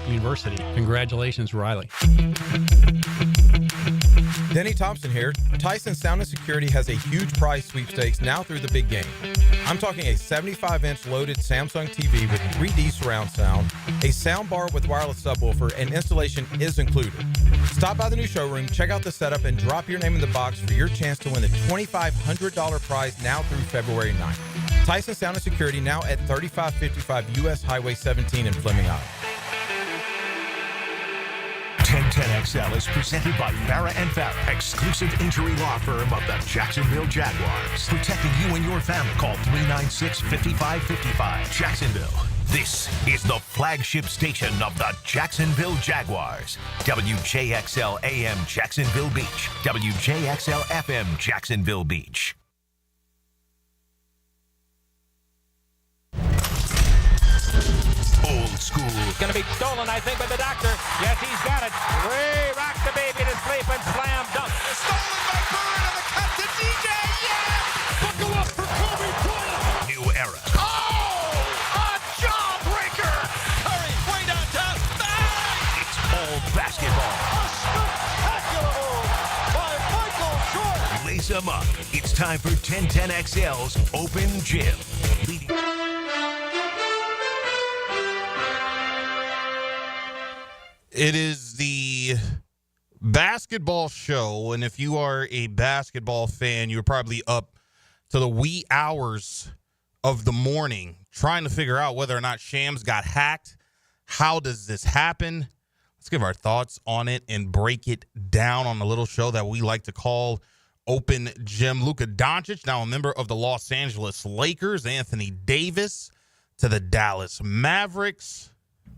University. Congratulations, Riley. Denny Thompson here. Tyson Sound and Security has a huge prize sweepstakes now through the big game. I'm talking a 75-inch loaded Samsung TV with 3D surround sound, a sound bar with wireless subwoofer, and installation is included. Stop by the new showroom, check out the setup, and drop your name in the box for your chance to win the $2,500 prize now through February 9th. Tyson Sound and Security now at 3555 U.S. Highway 17 in Fleming, Iowa. 1010XL is presented by Farah & Farah, exclusive injury law firm of the Jacksonville Jaguars. Protecting you and your family. Call 396-5555. Jacksonville. This is the flagship station of the Jacksonville Jaguars. WJXL AM Jacksonville Beach. WJXL FM Jacksonville Beach. Old school. Going to be stolen, I think, by the doctor. Yes, he's got it. Ray rocked the baby to sleep and slam dunk. Stolen by Bird and the cut to DJ. Yes! Buckle up for Kobe Bryant. New era. Oh! A jawbreaker! Curry, way downtown. Bang! It's all basketball. A spectacular move by Michael Jordan. Lace 'em up. It's time for 1010XL's Open Gym. It is the basketball show, and if you are a basketball fan, you're probably up to the wee hours of the morning trying to figure out whether or not Shams got hacked. How does this happen? Let's give our thoughts on it and break it down on a little show that we like to call Open Gym. Luka Doncic, now a member of the Los Angeles Lakers. Anthony Davis to the Dallas Mavericks.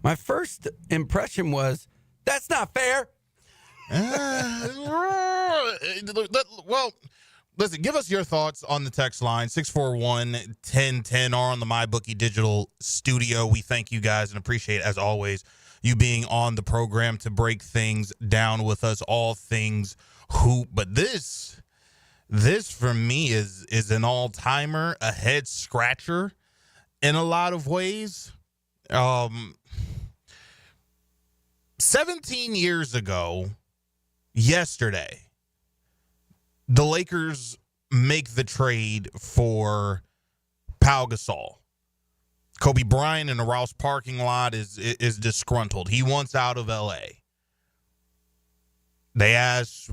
My first impression was, that's not fair. Well, listen, give us your thoughts on the text line, 641-1010, or on the MyBookie Digital Studio. We thank you guys and appreciate, as always, you being on the program to break things down with us, all things hoop. But this for me is an all-timer, a head-scratcher in a lot of ways. 17 years ago, yesterday, the Lakers make the trade for Pau Gasol. Kobe Bryant in the Rouse parking lot is disgruntled. He wants out of L.A. They asked,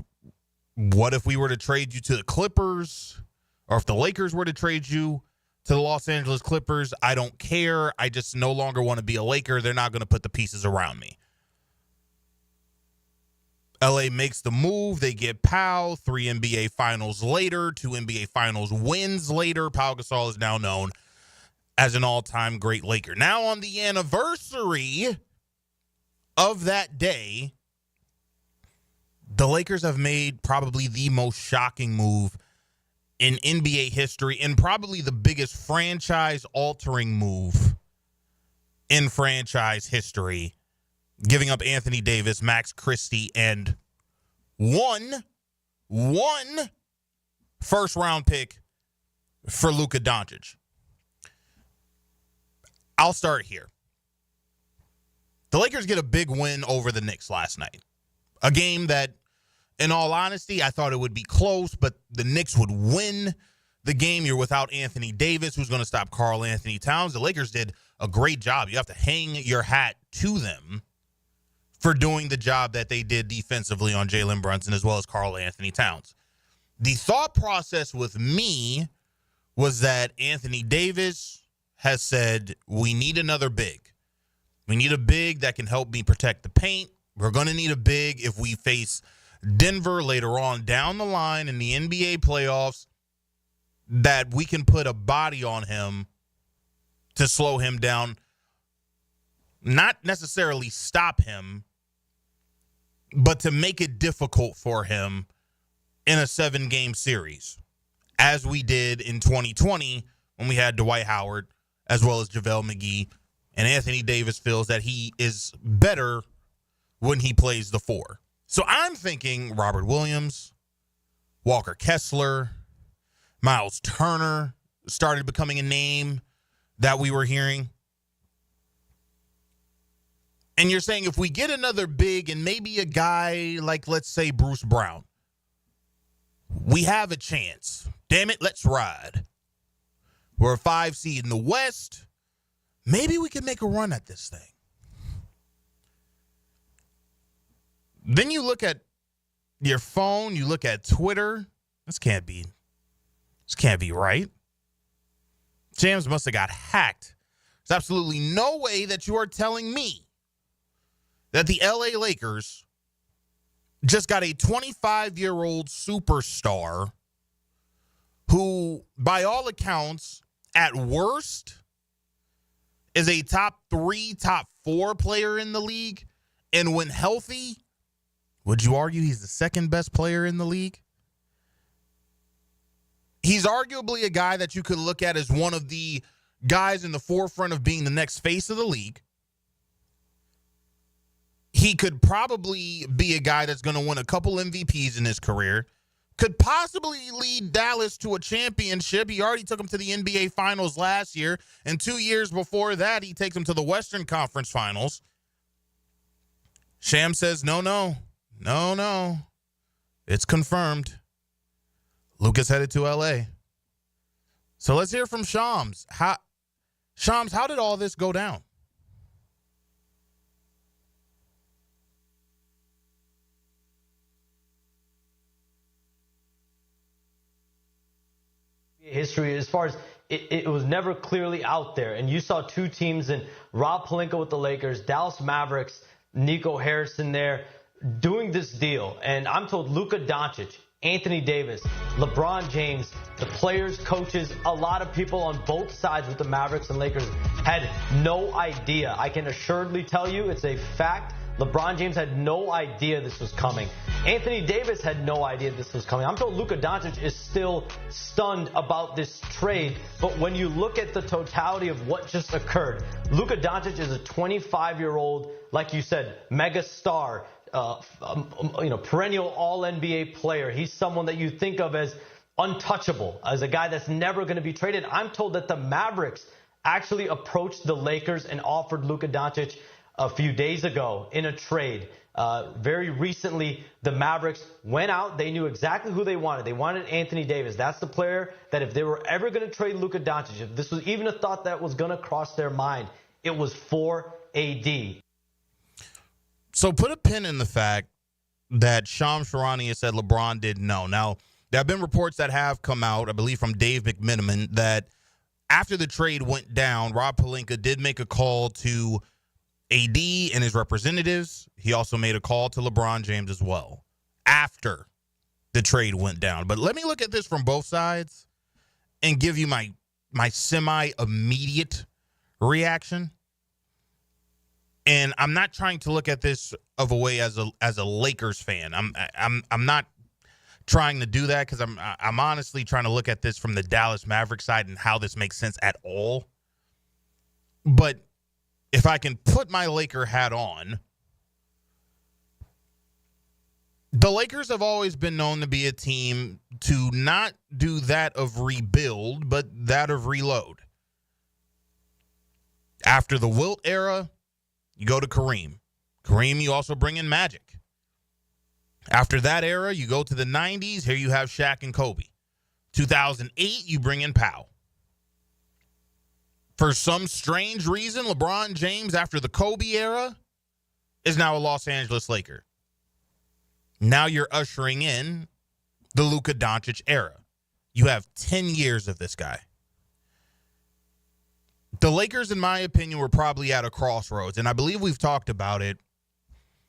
what if we were to trade you to the Clippers? Or if the Lakers were to trade you to the Los Angeles Clippers? I don't care. I just no longer want to be a Laker. They're not going to put the pieces around me. LA makes the move. They get Pau. 3 NBA Finals later, 2 NBA Finals wins later. Pau Gasol is now known as an all-time great Laker. Now on the anniversary of that day, the Lakers have made probably the most shocking move in NBA history and probably the biggest franchise-altering move in franchise history, giving up Anthony Davis, Max Christie, and one first-round pick for Luka Doncic. I'll start here. The Lakers get a big win over the Knicks last night. A game that, in all honesty, I thought it would be close, but the Knicks would win the game. You're without Anthony Davis, who's going to stop Karl Anthony Towns. The Lakers did a great job. You have to hang your hat to them for doing the job that they did defensively on Jalen Brunson as well as Karl Anthony Towns. The thought process with me was that Anthony Davis has said, we need another big. We need a big that can help me protect the paint. We're going to need a big if we face Denver later on down the line in the NBA playoffs, that we can put a body on him to slow him down. Not necessarily stop him, but to make it difficult for him in a 7-game series, as we did in 2020 when we had Dwight Howard as well as JaVale McGee. And Anthony Davis feels that he is better when he plays the 4. So I'm thinking Robert Williams, Walker Kessler, Miles Turner started becoming a name that we were hearing. And you're saying if we get another big and maybe a guy like, let's say, Bruce Brown, we have a chance. Damn it, let's ride. We're a 5 seed in the West. Maybe we can make a run at this thing. Then you look at your phone, you look at Twitter. This can't be right. Jams must have got hacked. There's absolutely no way that you are telling me that the LA Lakers just got a 25-year-old superstar who, by all accounts, at worst, is a top 3, top 4 player in the league. And when healthy, would you argue he's the second best player in the league? He's arguably a guy that you could look at as one of the guys in the forefront of being the next face of the league. He could probably be a guy that's going to win a couple MVPs in his career. Could possibly lead Dallas to a championship. He already took them to the NBA Finals last year. And 2 years before that, he takes them to the Western Conference Finals. Sham says, no. It's confirmed. Luka's headed to L.A. So let's hear from Shams. Shams, how did all this go down? History as far as it was never clearly out there, and you saw two teams in Rob Pelinka with the Lakers, Dallas Mavericks, Nico Harrison there doing this deal, and I'm told Luka Doncic, Anthony Davis, LeBron James, the players, coaches, a lot of people on both sides with the Mavericks and Lakers had no idea. I can assuredly tell you it's a fact. LeBron James had no idea this was coming. Anthony Davis had no idea this was coming. I'm told Luka Doncic is still stunned about this trade. But when you look at the totality of what just occurred, Luka Doncic is a 25-year-old, like you said, mega star, perennial All-NBA player. He's someone that you think of as untouchable, as a guy that's never going to be traded. I'm told that the Mavericks actually approached the Lakers and offered Luka Doncic a few days ago in a trade. Very recently, the Mavericks went out. They knew exactly who they wanted. They wanted Anthony Davis. That's the player that if they were ever going to trade Luka Doncic, if this was even a thought that was going to cross their mind, it was for AD. So put a pin in the fact that Shams Charania has said LeBron didn't know. Now, there have been reports that have come out, I believe from Dave McMenamin, that after the trade went down, Rob Pelinka did make a call to AD and his representatives. He also made a call to LeBron James as well after the trade went down. But let me look at this from both sides and give you my semi-immediate reaction. And I'm not trying to look at this of a way as a Lakers fan. I'm not trying to do that because I'm honestly trying to look at this from the Dallas Mavericks side and how this makes sense at all. But if I can put my Laker hat on, the Lakers have always been known to be a team to not do that of rebuild, but that of reload. After the Wilt era, you go to Kareem. Kareem, you also bring in Magic. After that era, you go to the 90s. Here you have Shaq and Kobe. 2008, you bring in Powell. For some strange reason, LeBron James, after the Kobe era, is now a Los Angeles Laker. Now you're ushering in the Luka Doncic era. You have 10 years of this guy. The Lakers, in my opinion, were probably at a crossroads, and I believe we've talked about it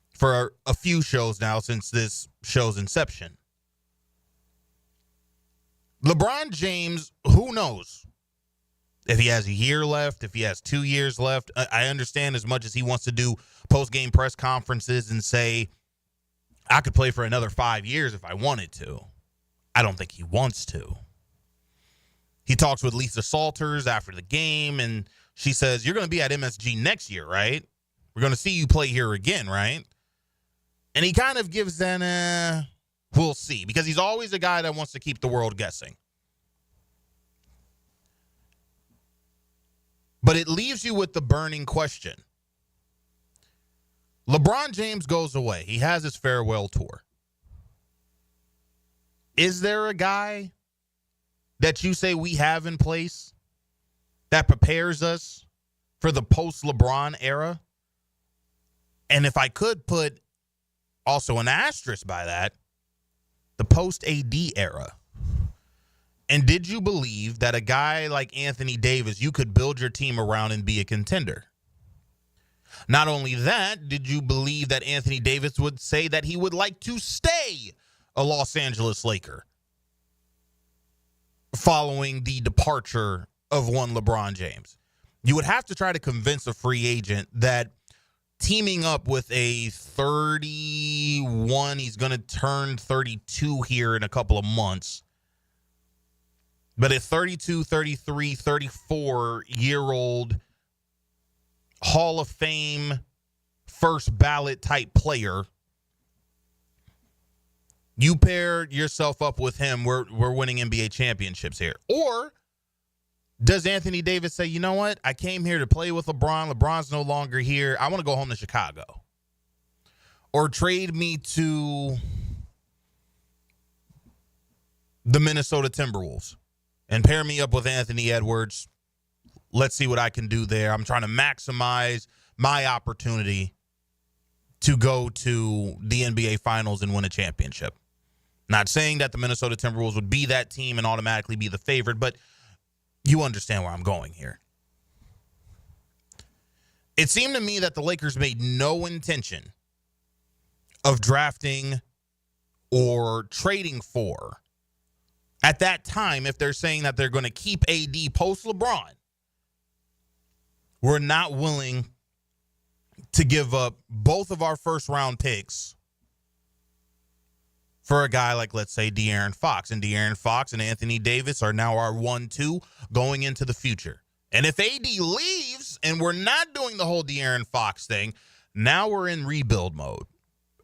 for a few shows now since this show's inception. LeBron James, who knows? If he has a year left, if he has 2 years left, I understand as much as he wants to do post-game press conferences and say, I could play for another 5 years if I wanted to. I don't think he wants to. He talks with Lisa Salters after the game, and she says, you're going to be at MSG next year, right? We're going to see you play here again, right? And he kind of gives that, we'll see, because he's always a guy that wants to keep the world guessing. But it leaves you with the burning question. LeBron James goes away. He has his farewell tour. Is there a guy that you say we have in place that prepares us for the post-LeBron era? And if I could put also an asterisk by that, the post-AD era. And did you believe that a guy like Anthony Davis, you could build your team around and be a contender? Not only that, did you believe that Anthony Davis would say that he would like to stay a Los Angeles Laker following the departure of one LeBron James? You would have to try to convince a free agent that teaming up with a 31, he's going to turn 32 here in a couple of months, but a 32, 33, 34-year-old Hall of Fame, first ballot type player, you pair yourself up with him, we're winning NBA championships here. Or does Anthony Davis say, you know what? I came here to play with LeBron. LeBron's no longer here. I want to go home to Chicago. Or trade me to the Minnesota Timberwolves and pair me up with Anthony Edwards. Let's see what I can do there. I'm trying to maximize my opportunity to go to the NBA Finals and win a championship. Not saying that the Minnesota Timberwolves would be that team and automatically be the favorite, but you understand where I'm going here. It seemed to me that the Lakers made no intention of drafting or trading for, at that time, if they're saying that they're going to keep AD post-LeBron, we're not willing to give up both of our first-round picks for a guy like, let's say, De'Aaron Fox. And De'Aaron Fox and Anthony Davis are now our 1-2 going into the future. And if AD leaves and we're not doing the whole De'Aaron Fox thing, now we're in rebuild mode.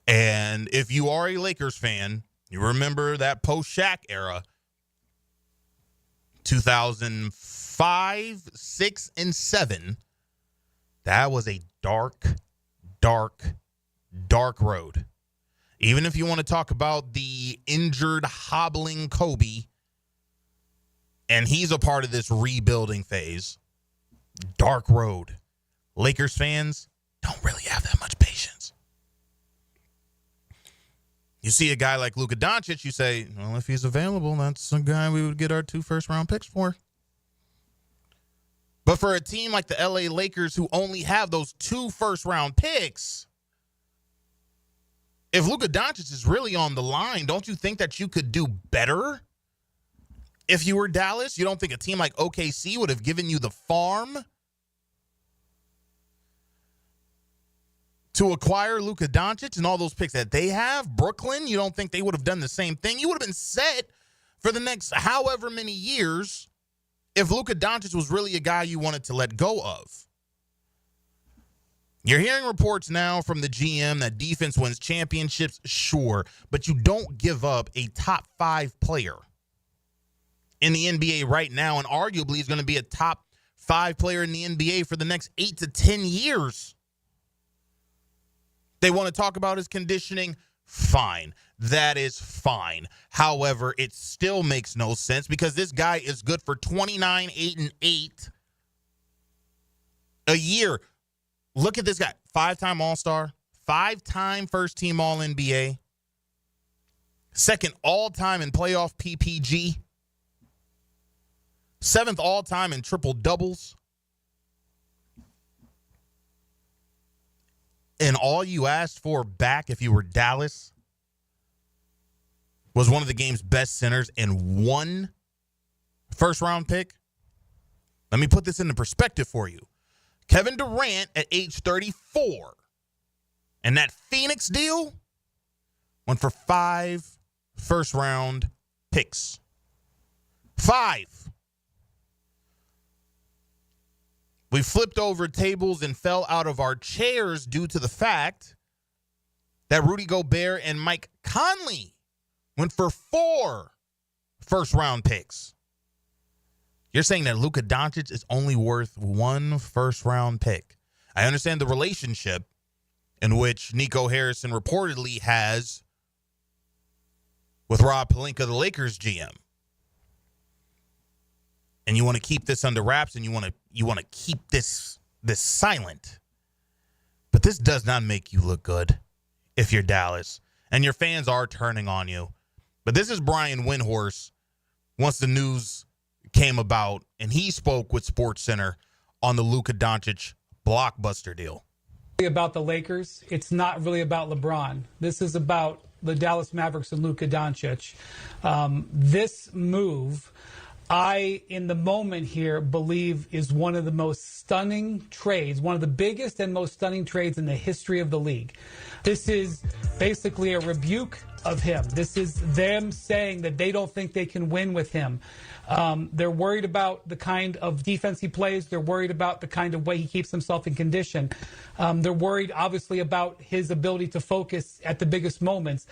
And if you are a Lakers fan, you remember that post-Shaq era, 2005, 6, and 7, that was a dark, dark, dark road. Even if you want to talk about the injured, hobbling Kobe, and he's a part of this rebuilding phase, dark road. Lakers fans don't really have that much patience. You see a guy like Luka Doncic, you say, well, if he's available, that's a guy we would get our 2 first-round picks for. But for a team like the LA Lakers who only have those 2 first-round picks, if Luka Doncic is really on the line, don't you think that you could do better if you were Dallas? You don't think a team like OKC would have given you the farm to acquire Luka Doncic and all those picks that they have? Brooklyn, you don't think they would have done the same thing? You would have been set for the next however many years if Luka Doncic was really a guy you wanted to let go of. You're hearing reports now from the GM that defense wins championships, sure, but you don't give up a top 5 player in the NBA right now, and arguably is going to be a top 5 player in the NBA for the next 8 to 10 years. They want to talk about his conditioning, fine. That is fine. However, it still makes no sense because this guy is good for 29, 8, and 8 a year. Look at this guy. 5-time All-Star, 5-time first-team All-NBA, second all-time in playoff PPG, 7th all-time in triple-doubles. And all you asked for back if you were Dallas was one of the game's best centers and 1 first-round pick. Let me put this into perspective for you. Kevin Durant at age 34. And that Phoenix deal went for 5 first-round picks. 5. We flipped over tables and fell out of our chairs due to the fact that Rudy Gobert and Mike Conley went for 4 first-round picks. You're saying that Luka Doncic is only worth 1 first-round pick. I understand the relationship in which Nico Harrison reportedly has with Rob Pelinka, the Lakers GM. And you want to keep this under wraps, and you want to keep this silent. But this does not make you look good if you're Dallas. And your fans are turning on you. But this is Brian Windhorst once the news came about, and he spoke with SportsCenter on the Luka Doncic blockbuster deal. About the Lakers, it's not really about LeBron. This is about the Dallas Mavericks and Luka Doncic. This move, in the moment here, believe is one of the most stunning trades, one of the biggest and most stunning trades in the history of the league. This is basically a rebuke of him. This is them saying that they don't think they can win with him. They're worried about the kind of defense he plays. They're worried about the kind of way he keeps himself in condition. They're worried, obviously, about his ability to focus at the biggest moments.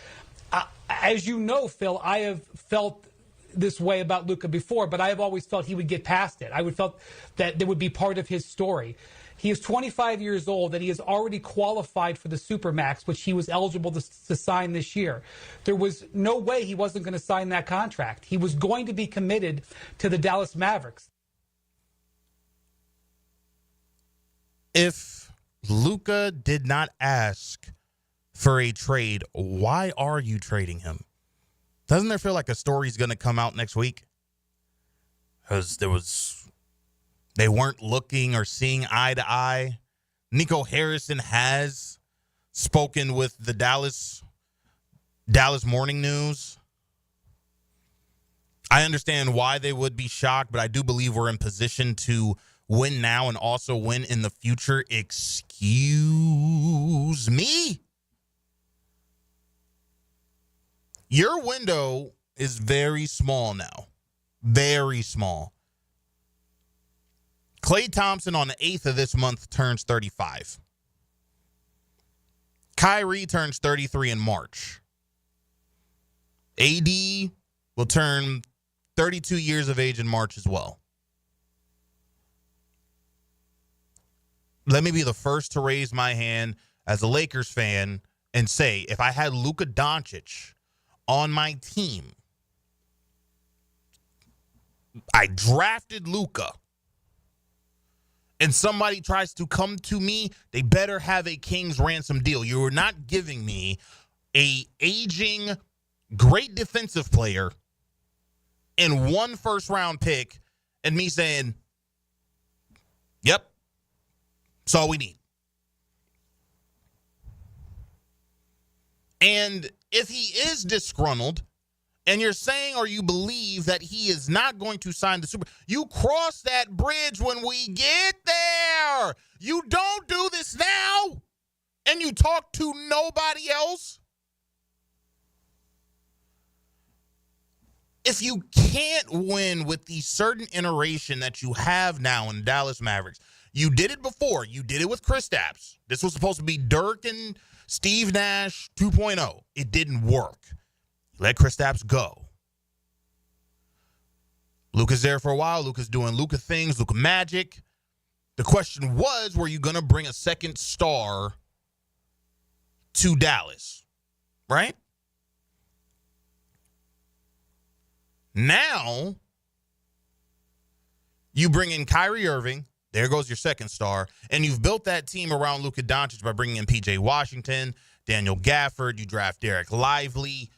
As you know, Phil, I have felt this way about Luka before, but I have always felt he would get past it. I would felt that it would be part of his story. He is 25 years old, and he has already qualified for the Supermax, which he was eligible to sign this year. There was no way he wasn't going to sign that contract. He was going to be committed to the Dallas Mavericks. If Luka did not ask for a trade, why are you trading him? Doesn't there feel like a story's going to come out next week? Because they weren't looking or seeing eye to eye. Nico Harrison has spoken with the Dallas Morning News. I understand why they would be shocked, but I do believe we're in position to win now and also win in the future. Excuse me? Your window is very small now. Very small. Klay Thompson on the 8th of this month turns 35. Kyrie turns 33 in March. AD will turn 32 years of age in March as well. Let me be the first to raise my hand as a Lakers fan and say, if I had Luka Doncic on my team, I drafted Luka, and somebody tries to come to me, they better have a king's ransom deal. You are not giving me a aging, great defensive player and one first-round pick and me saying, yep, that's all we need. And if he is disgruntled, and you're saying or you believe that he is not going to sign the Super, you cross that bridge when we get there. You don't do this now, and you talk to nobody else. If you can't win with the certain iteration that you have now in Dallas Mavericks, you did it before. You did it with Kristaps. This was supposed to be Dirk and Steve Nash 2.0. It didn't work. Let Kristaps go. Luka's there for a while. Luka's doing Luka things, Luka magic. The question was, were you going to bring a second star to Dallas? Right? Now, you bring in Kyrie Irving. There goes your second star. And you've built that team around Luka Doncic by bringing in P.J. Washington, Daniel Gafford. You draft Derek Lively.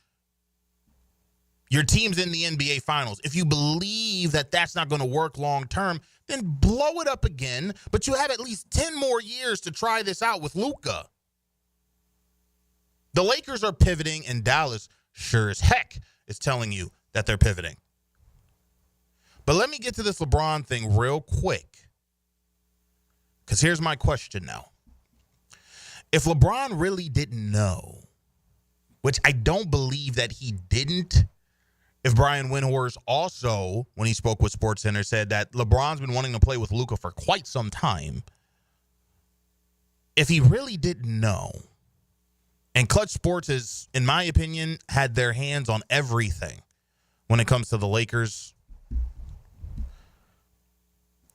Your team's in the NBA Finals. If you believe that that's not going to work long term, then blow it up again. But you have at least 10 more years to try this out with Luka. The Lakers are pivoting, and Dallas sure as heck is telling you that they're pivoting. But let me get to this LeBron thing real quick, because here's my question now. If LeBron really didn't know, which I don't believe that he didn't, if Brian Windhorst also, when he spoke with SportsCenter, said that LeBron's been wanting to play with Luka for quite some time, if he really didn't know, and Clutch Sports has, in my opinion, had their hands on everything when it comes to the Lakers,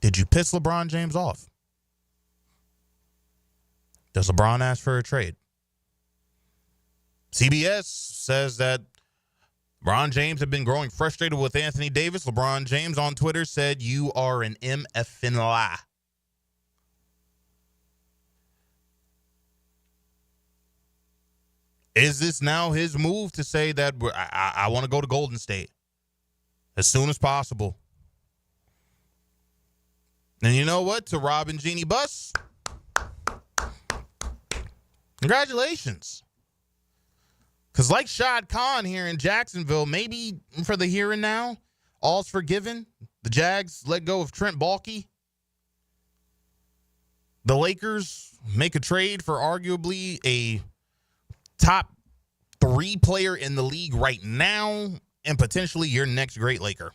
did you piss LeBron James off? Does LeBron ask for a trade? CBS says that LeBron James had been growing frustrated with Anthony Davis. LeBron James on Twitter said, "You are an MFing lie." Is this now his move to say that I want to go to Golden State as soon as possible? And you know what? To Rob and Jeannie Buss, congratulations. Because like Shad Khan here in Jacksonville, maybe for the here and now, all's forgiven. The Jags let go of Trent Baalke. The Lakers make a trade for arguably a top 3 player in the league right now and potentially your next great Laker.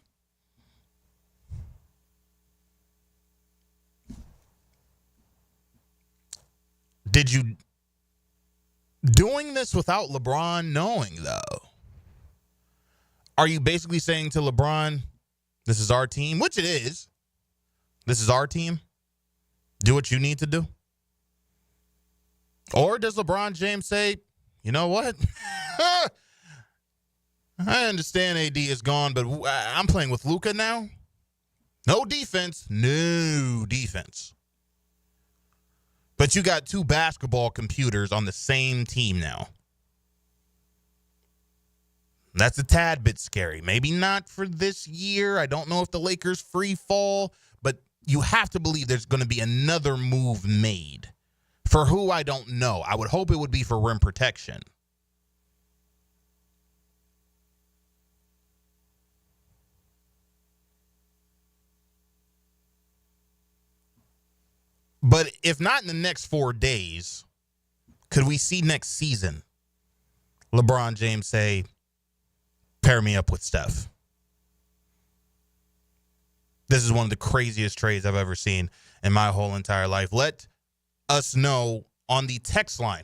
Did you doing this without LeBron knowing, though? Are you basically saying to LeBron, this is our team, which it is. This is our team. Do what you need to do. Or does LeBron James say, you know what? I understand AD is gone, but I'm playing with Luka now. No defense. No defense. But you got 2 basketball computers on the same team now. That's a tad bit scary. Maybe not for this year. I don't know if the Lakers free fall, but you have to believe there's going to be another move made. For who, I don't know. I would hope it would be for rim protection. But if not in the next 4 days, could we see next season LeBron James say, pair me up with Steph? This is one of the craziest trades I've ever seen in my whole entire life. Let us know on the text line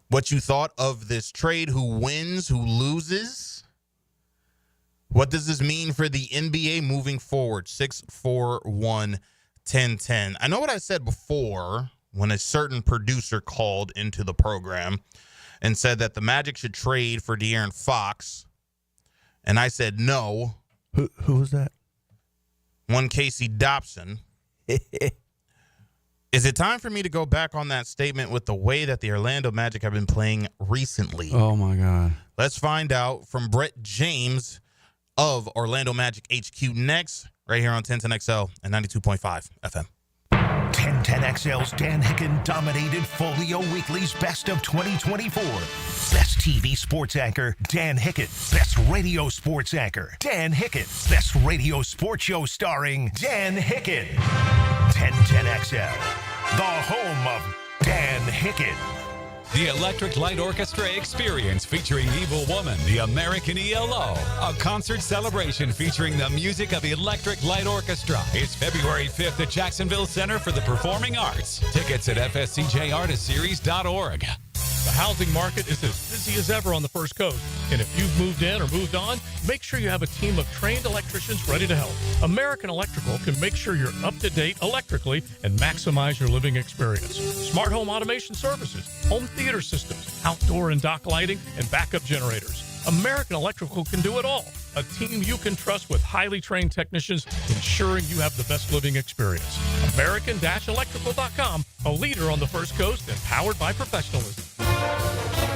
what you thought of this trade, who wins, who loses. What does this mean for the NBA moving forward? 641-1010. I know what I said before when a certain producer called into the program and said that the Magic should trade for De'Aaron Fox. And I said no. Who was that? One Casey Dobson. Is it time for me to go back on that statement with the way that the Orlando Magic have been playing recently? Oh, my God. Let's find out from Brett James of Orlando Magic HQ next, right here on 1010XL and 92.5 FM. 1010XL's Dan Hicken dominated Folio Weekly's Best of 2024. Best TV sports anchor, Dan Hicken. Best radio sports anchor, Dan Hicken. Best radio sports show starring Dan Hicken. 1010XL, the home of Dan Hicken. The Electric Light Orchestra Experience featuring Evil Woman, the American ELO, a concert celebration featuring the music of the Electric Light Orchestra, is February 5th at Jacksonville Center for the Performing Arts. Tickets at fscjartistseries.org. The housing market is as busy as ever on the First Coast. And if you've moved in or moved on, make sure you have a team of trained electricians ready to help. American Electrical can make sure you're up to date electrically and maximize your living experience. Smart home automation services, home theater systems, outdoor and dock lighting, and backup generators. American Electrical can do it all. A team you can trust with highly trained technicians ensuring you have the best living experience. American-Electrical.com, a leader on the First Coast and powered by professionalism.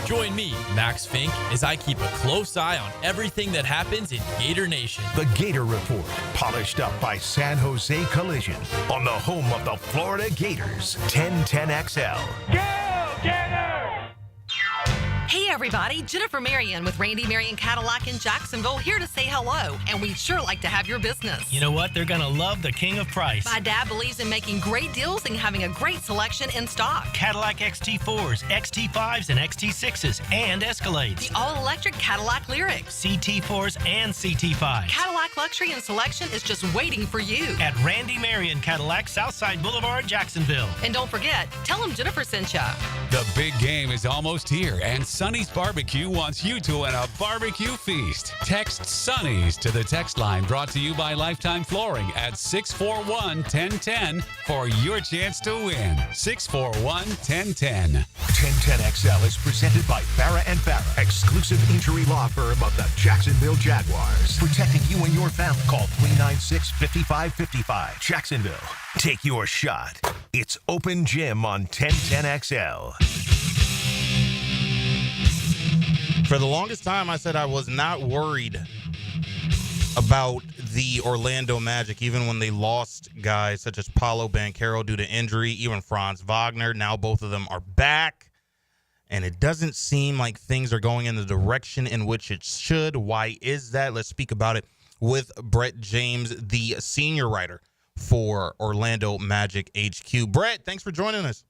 Join me, Max Fink, as I keep a close eye on everything that happens in Gator Nation. The Gator Report, polished up by San Jose Collision on the home of the Florida Gators, 1010XL. Go, Gators! Hey everybody, Jennifer Marion with Randy Marion Cadillac in Jacksonville here to say hello, and we'd sure like to have your business. You know what? They're going to love the king of price. My dad believes in making great deals and having a great selection in stock. Cadillac XT4s, XT5s, and XT6s, and Escalades. The all-electric Cadillac Lyriq. CT4s and CT5s. Cadillac luxury and selection is just waiting for you. At Randy Marion Cadillac, Southside Boulevard, Jacksonville. And don't forget, tell them Jennifer sent ya. The big game is almost here, and Sonny's Sonny's Barbecue wants you to win a barbecue feast. Text Sonny's to the text line brought to you by Lifetime Flooring at 641-1010 for your chance to win. 641-1010. 1010XL is presented by Farrah and Farrah, exclusive injury law firm of the Jacksonville Jaguars. Protecting you and your family. Call 396-5555. Jacksonville, take your shot. It's Open Gym on 1010XL. For the longest time, I said I was not worried about the Orlando Magic, even when they lost guys such as Paolo Banchero due to injury, even Franz Wagner. Now both of them are back, and it doesn't seem like things are going in the direction in which it should. Why is that? Let's speak about it with Brett James, the senior writer for Orlando Magic HQ. Brett, thanks for joining us.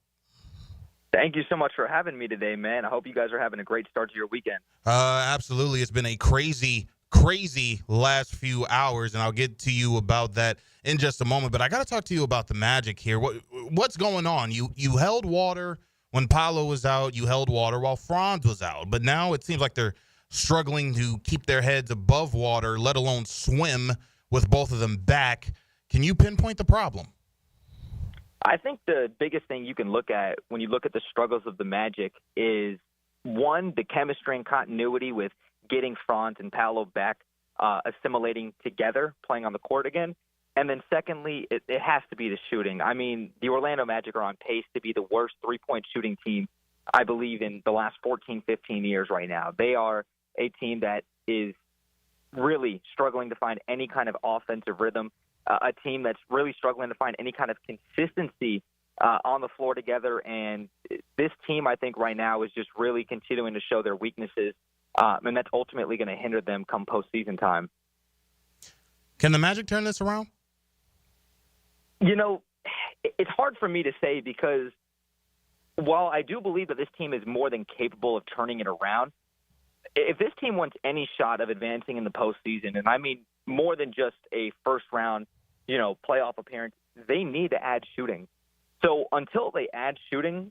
Thank you so much for having me today, man. I hope you guys are having a great start to your weekend. Absolutely. It's been a crazy last few hours, and I'll get to you about that in just a moment. But I got to talk to you about the Magic here. What's going on? You held water when Paolo was out. You held water while Franz was out. But now it seems like they're struggling to keep their heads above water, let alone swim with both of them back. Can you pinpoint the problem? I think the biggest thing you can look at when you look at the struggles of the Magic is, one, the chemistry and continuity with getting Franz and Paolo back, assimilating together, playing on the court again. And then secondly, it has to be the shooting. I mean, the Orlando Magic are on pace to be the worst three-point shooting team, I believe, in the last 14, 15 years right now. They are a team that is really struggling to find any kind of offensive rhythm. A team that's really struggling to find any kind of consistency on the floor together. And this team, I think, right now is just really continuing to show their weaknesses, and that's ultimately going to hinder them come postseason time. Can the Magic turn this around? You know, it's hard for me to say because while I do believe that this team is more than capable of turning it around, if this team wants any shot of advancing in the postseason, and I mean more than just a first-round, playoff appearance, they need to add shooting. So until they add shooting,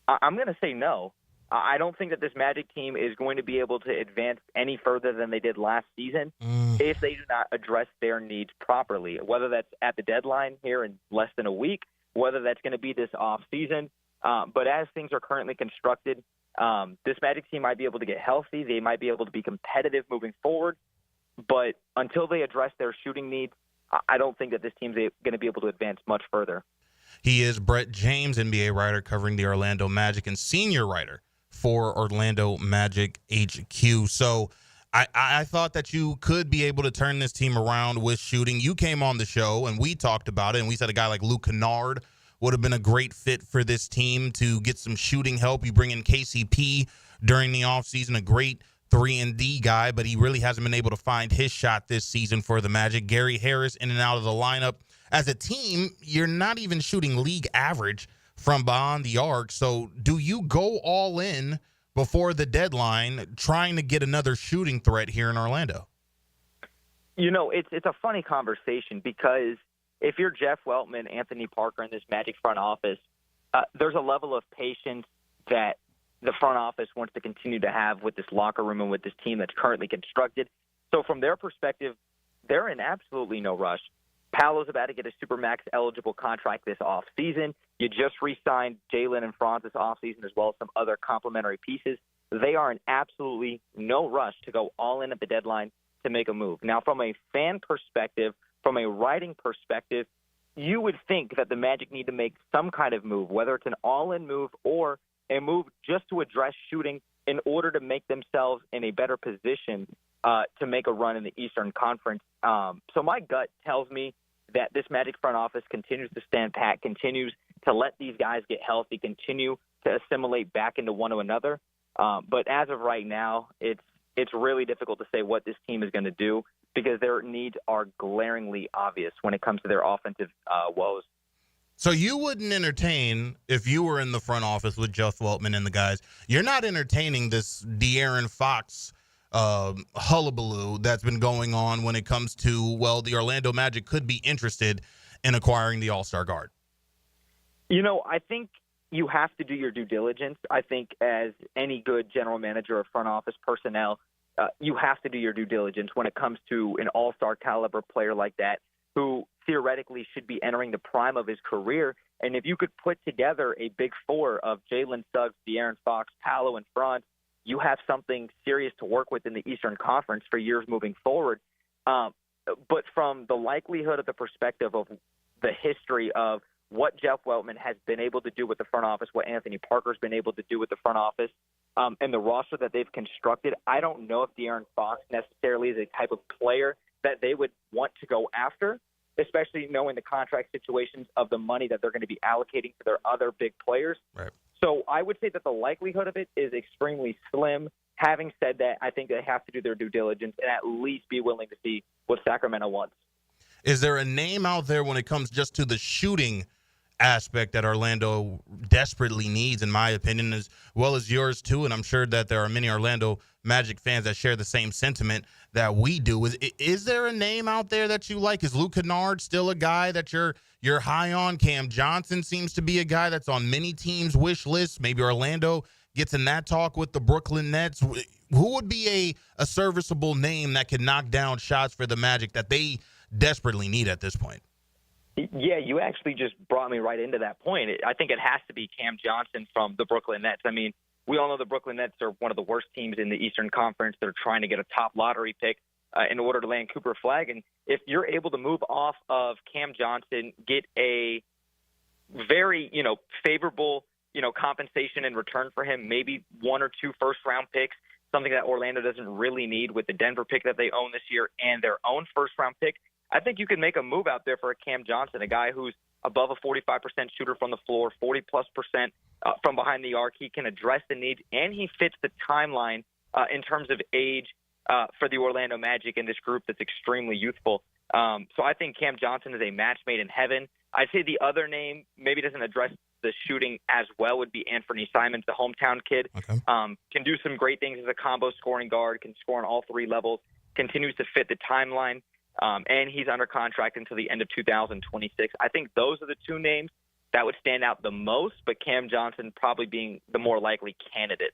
I'm going to say no. I don't think that this Magic team is going to be able to advance any further than they did last season if they do not address their needs properly, whether that's at the deadline here in less than a week, whether that's going to be this off season. But as things are currently constructed, this Magic team might be able to get healthy. They might be able to be competitive moving forward. But until they address their shooting needs, I don't think that this team's going to be able to advance much further. He is Brett James, NBA writer covering the Orlando Magic and senior writer for Orlando Magic HQ. So I thought that you could be able to turn this team around with shooting. You came on the show, and we talked about it, and we said a guy like Luka would have been a great fit for this team to get some shooting help. You bring in KCP during the offseason, a great 3-and-D guy, but he really hasn't been able to find his shot this season for the Magic. Gary Harris in and out of the lineup. As a team, you're not even shooting league average from beyond the arc. So do you go all in before the deadline trying to get another shooting threat here in Orlando? It's a funny conversation because if you're Jeff Weltman, Anthony Parker in this Magic front office, there's a level of patience that the front office wants to continue to have with this locker room and with this team that's currently constructed. So from their perspective, they're in absolutely no rush. Paolo's about to get a Supermax eligible contract this offseason. You just re-signed Jalen and Franz this offseason as well as some other complementary pieces. They are in absolutely no rush to go all in at the deadline to make a move. Now, from a fan perspective, from a writing perspective, you would think that the Magic need to make some kind of move, whether it's an all-in move or a move just to address shooting in order to make themselves in a better position to make a run in the Eastern Conference. So my gut tells me that this Magic front office continues to stand pat, continues to let these guys get healthy, continue to assimilate back into one another. But as of right now, it's really difficult to say what this team is going to do because their needs are glaringly obvious when it comes to their offensive woes. So you wouldn't entertain, if you were in the front office with Jeff Weltman and the guys, you're not entertaining this De'Aaron Fox hullabaloo that's been going on when it comes to, the Orlando Magic could be interested in acquiring the All-Star guard. I think you have to do your due diligence. I think as any good general manager or front office personnel, you have to do your due diligence when it comes to an all-star caliber player like that who theoretically should be entering the prime of his career. And if you could put together a big four of Jalen Suggs, De'Aaron Fox, Paolo, and Franz, you have something serious to work with in the Eastern Conference for years moving forward. But from the likelihood of the perspective of the history of what Jeff Weltman has been able to do with the front office, what Anthony Parker's been able to do with the front office, and the roster that they've constructed, I don't know if De'Aaron Fox necessarily is a type of player that they would want to go after, especially knowing the contract situations of the money that they're going to be allocating to their other big players. Right. So I would say that the likelihood of it is extremely slim. Having said that, I think they have to do their due diligence and at least be willing to see what Sacramento wants. Is there a name out there when it comes just to the shooting aspect that Orlando desperately needs, in my opinion, as well as yours too? And I'm sure that there are many Orlando Magic fans that share the same sentiment that we do. Is there a name out there that you like? Is Luka Kennard still a guy that you're high on? Cam Johnson seems to be a guy that's on many teams' wish lists. Maybe Orlando gets in that talk with the Brooklyn Nets. Who would be a serviceable name that could knock down shots for the Magic that they desperately need at this point? Yeah, you actually just brought me right into that point. I think it has to be Cam Johnson from the Brooklyn Nets. I mean, we all know the Brooklyn Nets are one of the worst teams in the Eastern Conference. They're trying to get a top lottery pick in order to land Cooper Flag. And if you're able to move off of Cam Johnson, get a very, favorable, compensation in return for him, maybe 1 or 2 first-round picks, something that Orlando doesn't really need with the Denver pick that they own this year and their own first-round pick, I think you can make a move out there for a Cam Johnson, a guy who's above a 45% shooter from the floor, 40+% from behind the arc. He can address the needs, and he fits the timeline in terms of age for the Orlando Magic in this group that's extremely youthful. So I think Cam Johnson is a match made in heaven. I'd say the other name maybe doesn't address the shooting as well would be Anthony Simons, the hometown kid. Okay. Can do some great things as a combo scoring guard, can score on all 3 levels, continues to fit the timeline. And he's under contract until the end of 2026. I think those are the 2 names that would stand out the most, but Cam Johnson probably being the more likely candidate.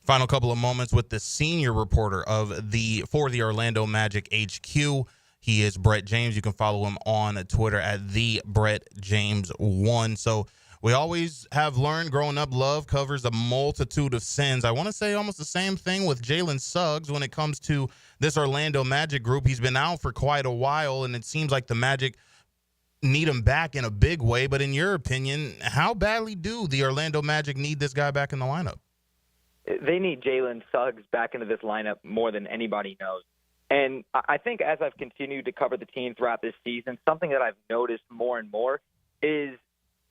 Final couple of moments with the senior reporter for the Orlando Magic HQ. He is Brett James. You can follow him on Twitter at @BrettJames1. So we always have learned growing up, love covers a multitude of sins. I want to say almost the same thing with Jalen Suggs when it comes to this Orlando Magic group. He's been out for quite a while, and it seems like the Magic need him back in a big way. But in your opinion, how badly do the Orlando Magic need this guy back in the lineup? They need Jalen Suggs back into this lineup more than anybody knows. And I think as I've continued to cover the team throughout this season, something that I've noticed more and more is,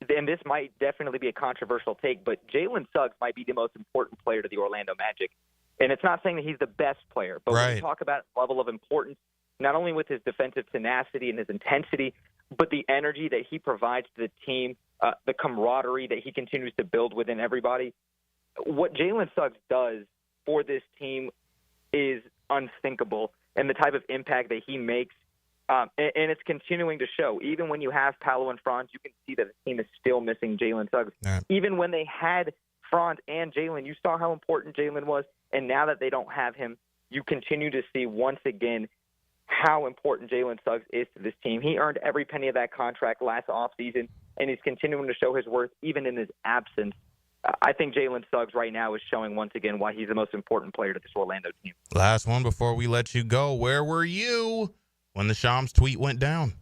and this might definitely be a controversial take, but Jalen Suggs might be the most important player to the Orlando Magic. And it's not saying that he's the best player, but when you talk about level of importance, not only with his defensive tenacity and his intensity, but the energy that he provides to the team, the camaraderie that he continues to build within everybody. What Jalen Suggs does for this team is unthinkable, and the type of impact that he makes, and it's continuing to show. Even when you have Paolo and Franz, you can see that the team is still missing Jalen Suggs. Yeah. Even when they had Franz and Jalen, you saw how important Jalen was, and now that they don't have him, you continue to see once again how important Jalen Suggs is to this team. He earned every penny of that contract last offseason, and he's continuing to show his worth even in his absence. I think Jalen Suggs right now is showing once again why he's the most important player to this Orlando team. Last one before we let you go. Where were you when the Shams tweet went down?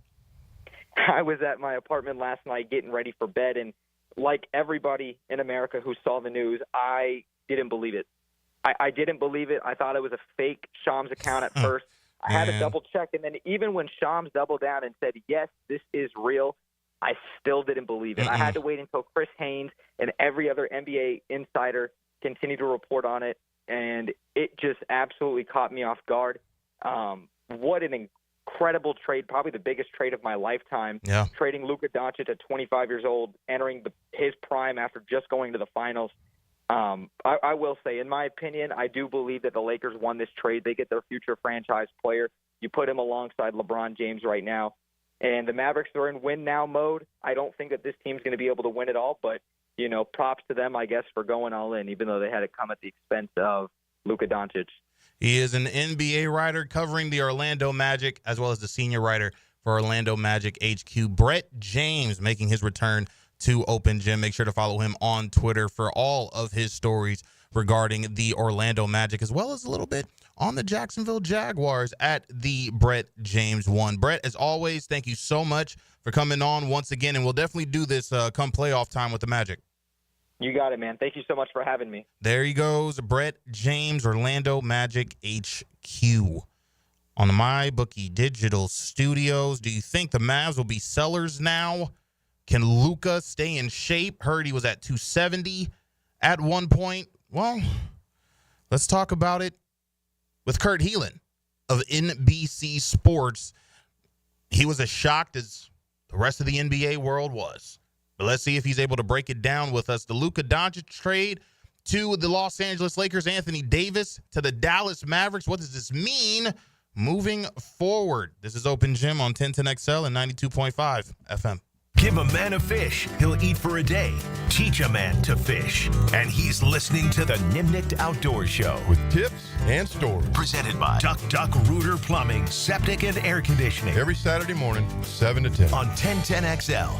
I was at my apartment last night getting ready for bed, and like everybody in America who saw the news, I didn't believe it. I didn't believe it. I thought it was a fake Shams account at first. I had to double check, and then even when Shams doubled down and said, yes, this is real, I still didn't believe it. I had to wait until Chris Haynes and every other NBA insider continued to report on it, and it just absolutely caught me off guard. What an incredible trade, probably the biggest trade of my lifetime. Yeah. Trading Luka Doncic at 25 years old, entering his prime after just going to the finals. I will say, in my opinion, I do believe that the Lakers won this trade. They get their future franchise player. You put him alongside LeBron James right now. And the Mavericks are in win-now mode. I don't think that this team's going to be able to win it all, but props to them, I guess, for going all in, even though they had to come at the expense of Luka Doncic. He is an NBA writer covering the Orlando Magic, as well as the senior writer for Orlando Magic HQ. Brett James making his return to Open Gym. Make sure to follow him on Twitter for all of his stories regarding the Orlando Magic, as well as a little bit on the Jacksonville Jaguars at the Brett James 1. Brett, as always, thank you so much for coming on once again, and we'll definitely do this come playoff time with the Magic. You got it, man. Thank you so much for having me. There he goes, Brett James, Orlando Magic HQ. On the MyBookie Digital Studios, do you think the Mavs will be sellers now? Can Luka stay in shape? Heard he was at 270 at one point. Well, let's talk about it with Kurt Heelan of NBC Sports. He was as shocked as the rest of the NBA world was. But let's see if he's able to break it down with us. The Luka Doncic trade to the Los Angeles Lakers, Anthony Davis to the Dallas Mavericks. What does this mean moving forward? This is Open Gym on 1010XL and 92.5 FM. Give a man a fish, he'll eat for a day. Teach a man to fish. And he's listening to the Nimnicht Outdoors Show. With tips and stories. Presented by Duck Duck Rooter Plumbing, Septic and Air Conditioning. Every Saturday morning, 7 to 10. On 1010XL.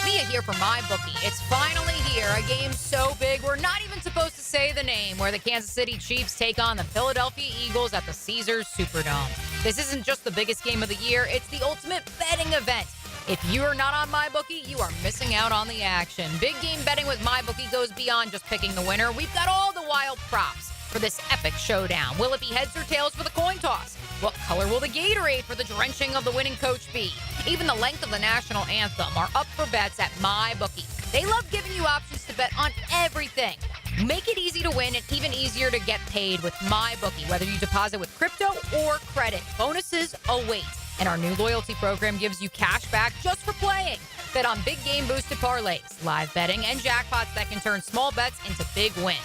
Mia here for MyBookie. It's finally here. A game so big we're not even supposed to say the name, where the Kansas City Chiefs take on the Philadelphia Eagles at the Caesars Superdome. This isn't just the biggest game of the year, it's the ultimate betting event. If you are not on MyBookie, you are missing out on the action. Big game betting with MyBookie goes beyond just picking the winner. We've got all the wild props for this epic showdown. Will it be heads or tails for the coin toss? What color will the Gatorade for the drenching of the winning coach be? Even the length of the national anthem are up for bets at MyBookie. They love giving you options to bet on everything. Make it easy to win and even easier to get paid with MyBookie, whether you deposit with crypto or credit. Bonuses await. And our new loyalty program gives you cash back just for playing. Bet on big game boosted parlays, live betting, and jackpots that can turn small bets into big wins.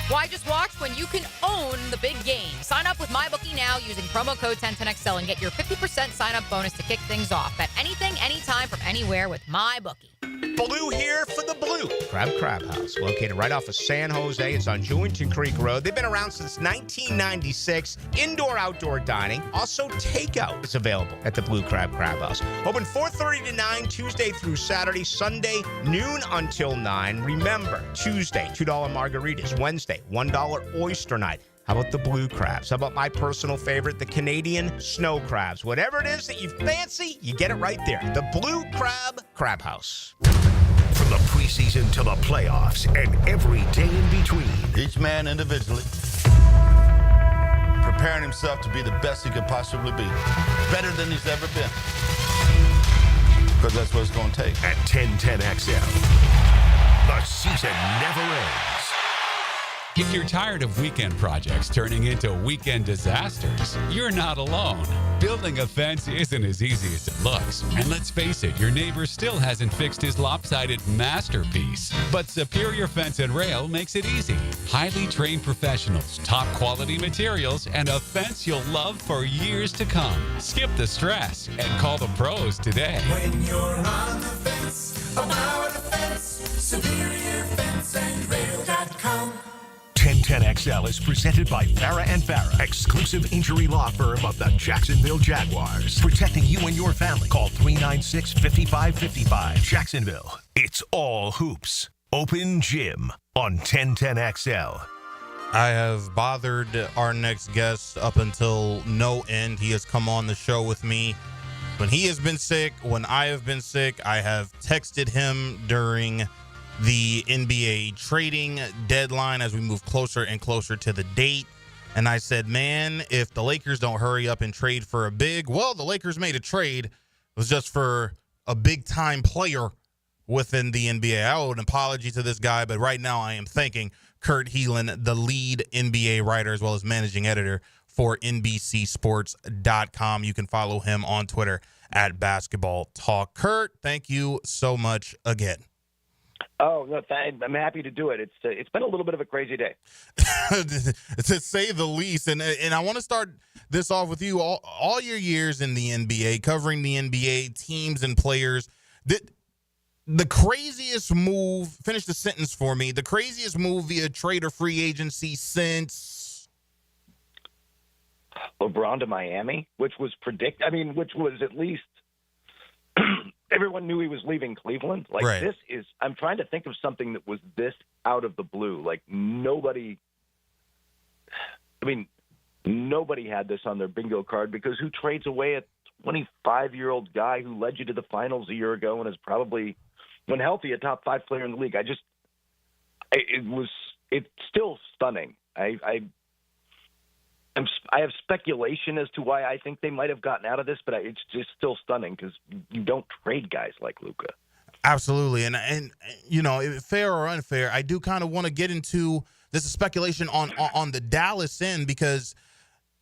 Why just watch when you can own the big game? Sign up with MyBookie now using promo code 1010XL and get your 50% sign-up bonus to kick things off. Bet anything, anytime, from anywhere with MyBookie. Blue here for the Blue Crab House, located right off of San Jose. It's on Jewington Creek Road. They've been around since 1996. Indoor-outdoor dining. Also, takeout is available at the Blue Crab House. Open 4:30 to 9, Tuesday through Saturday. Sunday, noon until 9. Remember, Tuesday, $2 margaritas. Wednesday, $1 oyster night. How about the blue crabs? How about my personal favorite, the Canadian snow crabs? Whatever it is that you fancy, you get it right there. The Blue Crab House. From the preseason to the playoffs and every day in between. Each man individually preparing himself to be the best he could possibly be. Better than he's ever been. Because that's what it's going to take. At 1010XL, the season never ends. If you're tired of weekend projects turning into weekend disasters, you're not alone. Building a fence isn't as easy as it looks. And let's face it, your neighbor still hasn't fixed his lopsided masterpiece. But Superior Fence and Rail makes it easy. Highly trained professionals, top quality materials, and a fence you'll love for years to come. Skip the stress and call the pros today. When you're on the fence, about a fence, SuperiorFenceandRail.com. 1010XL is presented by Farah and Farah, exclusive injury law firm of the Jacksonville Jaguars. Protecting you and your family. Call 396-5555. Jacksonville, it's all hoops. Open Gym on 1010XL. I have bothered our next guest up until no end. He has come on the show with me when he has been sick, when I have been sick. I have texted him during the NBA trading deadline as we move closer and closer to the date. And I said, man, if the Lakers don't hurry up and trade for a big, well, the Lakers made a trade. It was just for a big-time player within the NBA. I owe an apology to this guy, but right now I am thanking Kurt Heelan, the lead NBA writer as well as managing editor for NBCSports.com. You can follow him on Twitter at Basketball Talk. Kurt, thank you so much again. Oh, no, I'm happy to do it. It's been a little bit of a crazy day. To say the least. And I want to start this off with you. All your years in the NBA, covering the NBA, teams and players, The craziest move, finish the sentence for me, the craziest move via trade or free agency since LeBron to Miami, which was which was at least everyone knew he was leaving Cleveland. Like right. I'm trying to think of something that was this out of the blue. Like nobody had this on their bingo card, because who trades away a 25-year-old guy who led you to the finals a year ago and is probably, when healthy, a top 5 player in the league? It's still stunning. I have speculation as to why I think they might have gotten out of this, but it's just still stunning because you don't trade guys like Luka. Absolutely. And fair or unfair, I do kind of want to get into this speculation on the Dallas end, because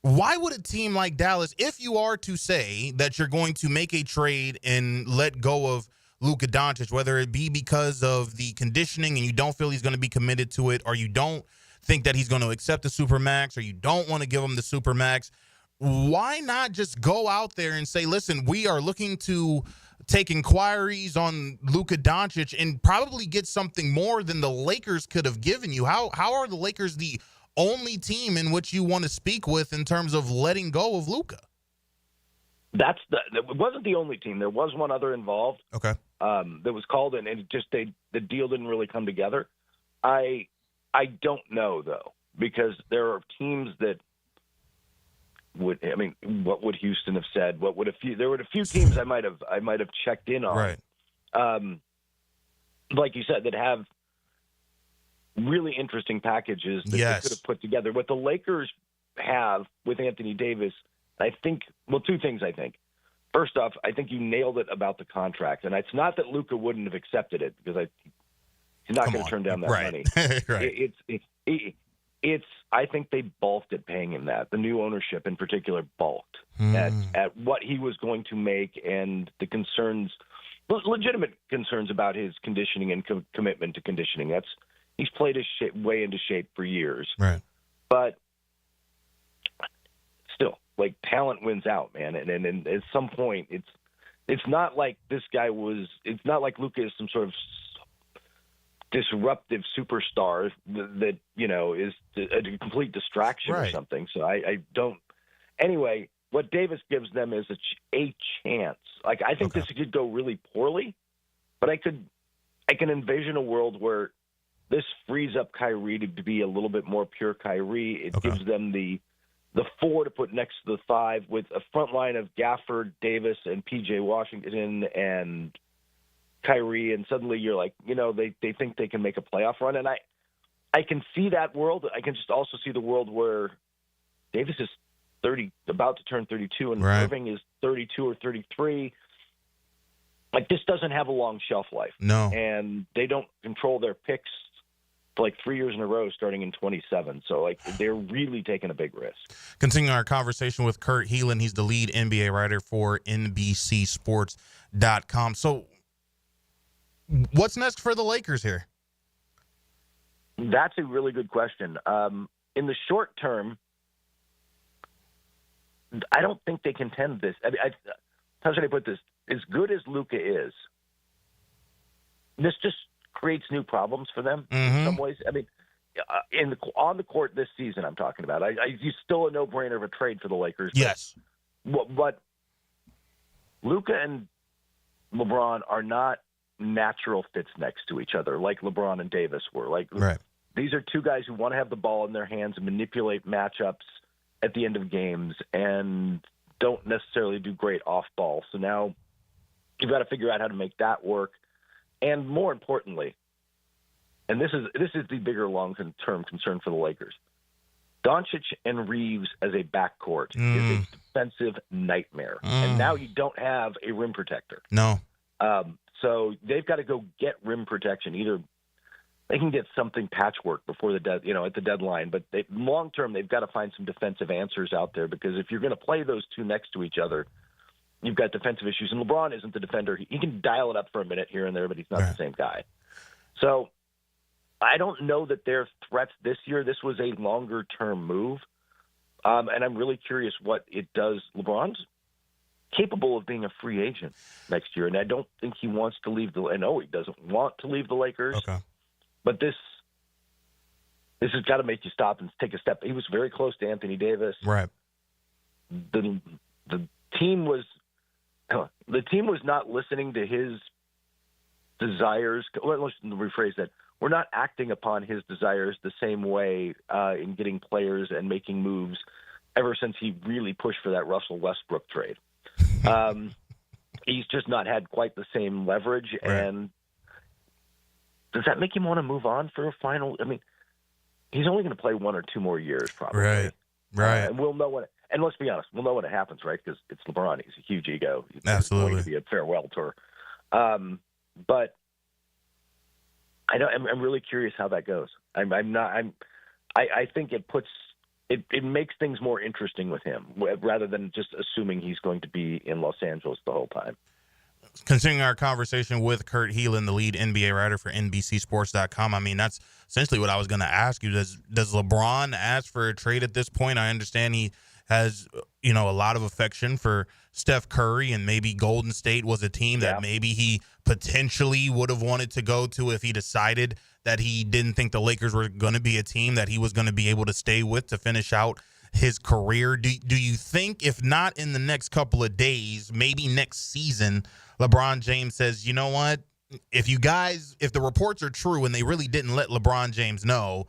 why would a team like Dallas, if you are to say that you're going to make a trade and let go of Luka Doncic, whether it be because of the conditioning and you don't feel he's going to be committed to it, or you don't think that he's going to accept the Supermax, or you don't want to give him the Supermax, why not just go out there and say, listen, we are looking to take inquiries on Luka Doncic and probably get something more than the Lakers could have given you? How are the Lakers the only team in which you want to speak with in terms of letting go of Luka? It wasn't the only team. There was one other involved. Okay. That was called in, and the deal didn't really come together. I don't know, though, because there are teams that what would Houston have said? There were a few teams I might have checked in on. Right. Like you said, that have really interesting packages that they could have put together. What the Lakers have with Anthony Davis, I think, two things, I think. First off, I think you nailed it about the contract. And it's not that Luka wouldn't have accepted it, because he's not going to turn down that money. Right. I think they balked at paying him that. The new ownership in particular balked at what he was going to make, and the concerns, legitimate concerns about his conditioning and commitment to conditioning. He's played his way into shape for years. Right. But still, like, talent wins out, man. And at some point, it's not like this guy was. It's not like Luka is some sort of disruptive superstar that is a complete distraction or something. So I don't. Anyway, what Davis gives them is a chance. Like, I think this could go really poorly, but I can envision a world where this frees up Kyrie to be a little bit more pure Kyrie. It gives them the 4 to put next to the 5 with a front line of Gafford, Davis, and P.J. Washington and Kyrie, and suddenly you're like, they think they can make a playoff run. And I can see that world. I can just also see the world where Davis is 30, about to turn 32, and Irving is 32 or 33. Like, this doesn't have a long shelf life. No. And they don't control their picks for like 3 years in a row starting in 27. So, like, they're really taking a big risk. Continuing our conversation with Kurt Heelan. He's the lead NBA writer for NBCSports.com. So, what's next for the Lakers here? That's a really good question. In the short term, I don't think they contend this. How should I put this? As good as Luka is, this just creates new problems for them in some ways. I mean, on the court this season, I'm talking about. He's still a no-brainer of a trade for the Lakers. Yes. But Luka and LeBron are not natural fits next to each other like LeBron and Davis were. These are two guys who want to have the ball in their hands and manipulate matchups at the end of games and don't necessarily do great off ball. So now you've got to figure out how to make that work. And more importantly, and this is the bigger long-term concern for the Lakers, Doncic and Reeves as a backcourt is a defensive nightmare. And now you don't have a rim protector. No. So they've got to go get rim protection. Either they can get something patchwork before at the deadline, but long term they've got to find some defensive answers out there, because if you're going to play those two next to each other, you've got defensive issues. And LeBron isn't the defender. He can dial it up for a minute here and there, but he's not the same guy. So I don't know that they're threats this year. This was a longer term move, and I'm really curious what it does. LeBron's capable of being a free agent next year, and I don't think he wants to leave I know he doesn't want to leave the Lakers. Okay. But this has got to make you stop and take a step. He was very close to Anthony Davis. Right. The team was not listening to his desires. Let's rephrase that. We're not acting upon his desires the same way in getting players and making moves ever since he really pushed for that Russell Westbrook trade. He's just not had quite the same leverage. Right. And does that make him want to move on for a final? I mean, he's only going to play 1 or 2 more years probably. Right. And we'll know when. And let's be honest, we'll know when it happens, right? Because it's LeBron. He's a huge ego. Absolutely. It's going to be a farewell tour. But I'm really curious how that goes. I think it makes things more interesting with him rather than just assuming he's going to be in Los Angeles the whole time. Continuing our conversation with Kurt Heelan, the lead NBA writer for NBCSports.com. I mean, that's essentially what I was going to ask you. Does LeBron ask for a trade at this point? I understand he has, a lot of affection for Steph Curry, and maybe Golden State was a team that maybe he potentially would have wanted to go to if he decided that he didn't think the Lakers were going to be a team that he was going to be able to stay with to finish out his career. Do you think, if not in the next couple of days, maybe next season, LeBron James says, you know what, if the reports are true and they really didn't let LeBron James know,